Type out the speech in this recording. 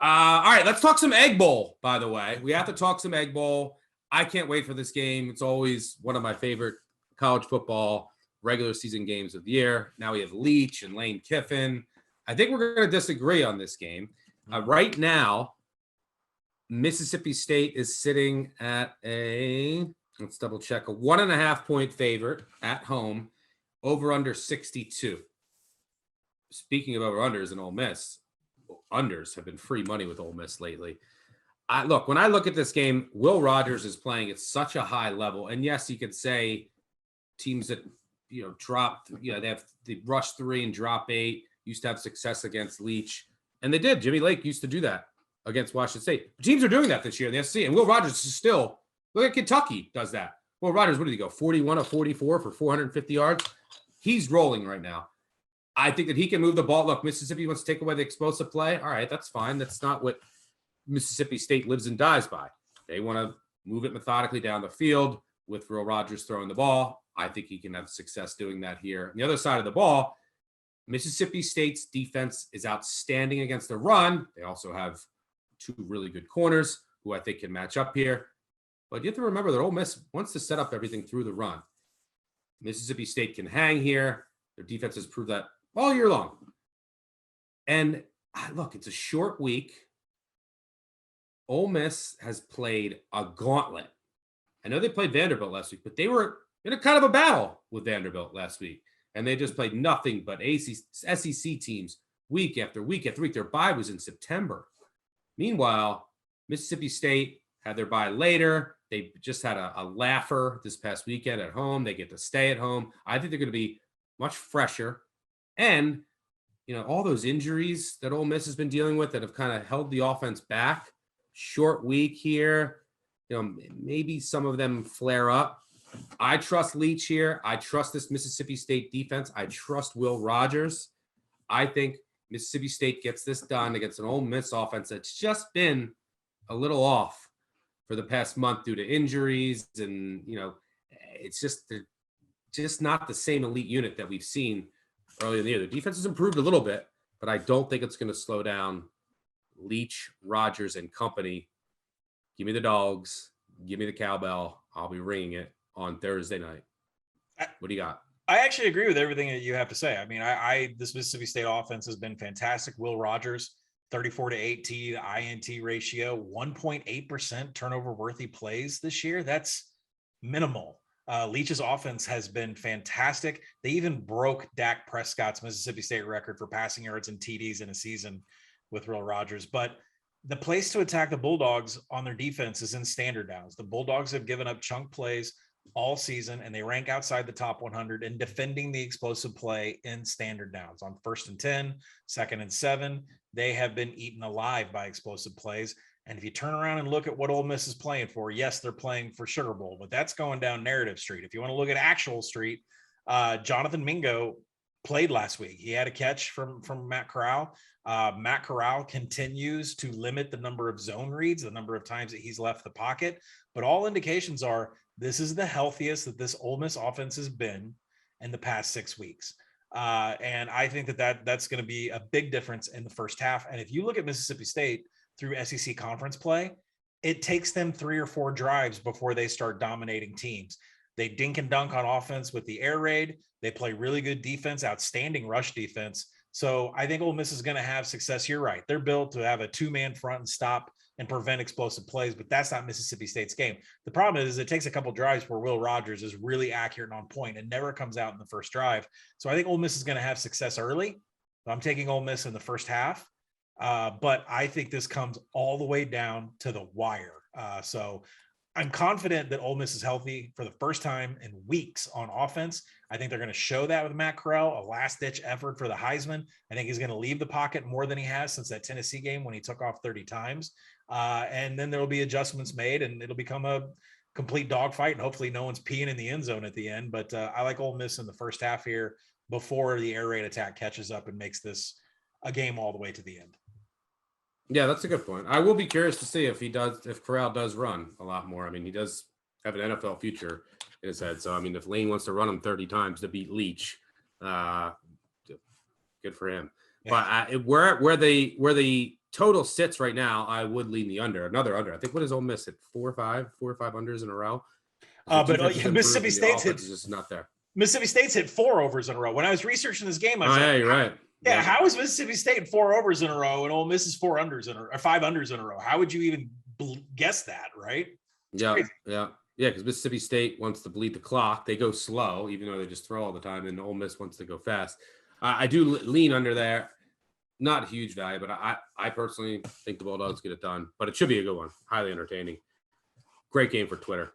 All right, let's talk some Egg Bowl, by the way. We have to talk some Egg Bowl. I can't wait for this game. It's always one of my favorite college football regular season games of the year. Now we have Leach and Lane Kiffin. I think we're going to disagree on this game. Right now, Mississippi State is sitting at let's double check, a 1.5 point favorite at home, over under 62. Speaking of over-unders and Ole Miss, unders have been free money with Ole Miss lately. When I look at this game, Will Rogers is playing at such a high level. And yes, you could say teams that, dropped, they rush 3 and drop 8, used to have success against Leach. And they did. Jimmy Lake used to do that against Washington State. Teams are doing that this year in the SEC. And Will Rogers is still, look at Kentucky does that. Will Rogers, what did he go? 41 of 44 for 450 yards. He's rolling right now. I think that he can move the ball. Look, Mississippi wants to take away the explosive play. All right, that's fine. That's not what Mississippi State lives and dies by. They want to move it methodically down the field with Will Rogers throwing the ball. I think he can have success doing that here. On the other side of the ball, Mississippi State's defense is outstanding against the run. They also have 2 really good corners who I think can match up here. But you have to remember that Ole Miss wants to set up everything through the run. Mississippi State can hang here. Their defense has proved that all year long. And look, it's a short week. Ole Miss has played a gauntlet. I know they played Vanderbilt last week, but they were in a kind of a battle with Vanderbilt last week. And they just played nothing but SEC teams week after week after week. Their bye was in September. Meanwhile, Mississippi State had their bye later. They just had a laugher this past weekend at home. They get to stay at home. I think they're going to be much fresher. And, all those injuries that Ole Miss has been dealing with that have kind of held the offense back. Short week here. Maybe some of them flare up. I trust Leach here. I trust this Mississippi State defense. I trust Will Rogers. I think Mississippi State gets this done against an Ole Miss offense that's just been a little off for the past month due to injuries. And, it's just not the same elite unit that we've seen earlier in the year. The defense has improved a little bit, but I don't think it's going to slow down Leach, Rogers, and company. Give me the dogs. Give me the cowbell. I'll be ringing it on Thursday night. What do you got? I actually agree with everything that you have to say. I mean, this Mississippi State offense has been fantastic. Will Rogers, 34 to 8T, the INT ratio, 1.8% turnover worthy plays this year. That's minimal. Leach's offense has been fantastic. They even broke Dak Prescott's Mississippi State record for passing yards and TDs in a season with Will Rogers. But the place to attack the Bulldogs on their defense is in standard downs. The Bulldogs have given up chunk plays all season, and they rank outside the top 100 in defending the explosive play in standard downs. On 1st and 10, 2nd and 7, they have been eaten alive by explosive plays. And if you turn around and look at what Ole Miss is playing for, yes, they're playing for Sugar Bowl, but that's going down narrative street. If you want to look at actual street, Jonathan Mingo played last week. He had a catch from Matt Corral. Matt Corral continues to limit the number of zone reads, the number of times that he's left the pocket. But all indications are this is the healthiest that this Ole Miss offense has been in the past 6 weeks. And I think that's going to be a big difference in the first half. And if you look at Mississippi State through SEC conference play, it takes them 3 or 4 drives before they start dominating teams. They dink and dunk on offense with the air raid. They play really good defense, outstanding rush defense. So I think Ole Miss is going to have success. You're right. They're built to have a 2-man front and stop and prevent explosive plays, but that's not Mississippi State's game. The problem is it takes a couple drives where Will Rogers is really accurate and on point and never comes out in the first drive. So I think Ole Miss is going to have success early. I'm taking Ole Miss in the first half. But I think this comes all the way down to the wire. So I'm confident that Ole Miss is healthy for the first time in weeks on offense. I think they're going to show that with Matt Corral, a last-ditch effort for the Heisman. I think he's going to leave the pocket more than he has since that Tennessee game when he took off 30 times. And then there will be adjustments made, and it'll become a complete dogfight, and hopefully no one's peeing in the end zone at the end. But I like Ole Miss in the first half here before the air raid attack catches up and makes this a game all the way to the end. Yeah, that's a good point. I will be curious to see if Corral does run a lot more. I mean, he does have an NFL future in his head. So, I mean, if Lane wants to run him 30 times to beat Leach, good for him. But where the total sits right now, I would lean the under. Another under. I think what is Ole Miss at 4 or 5 unders in a row. Mississippi State's is just not there. Mississippi State's hit 4 overs in a row. When I was researching this game, I was yeah, you're right. Yeah, how is Mississippi State 4 overs in a row and Ole Miss is 4 unders in a row, or 5 unders in a row? How would you even guess that, right? Yeah, because Mississippi State wants to bleed the clock. They go slow, even though they just throw all the time, and Ole Miss wants to go fast. I do lean under there. Not huge value, but I personally think the Bulldogs get it done. But it should be a good one. Highly entertaining. Great game for Twitter.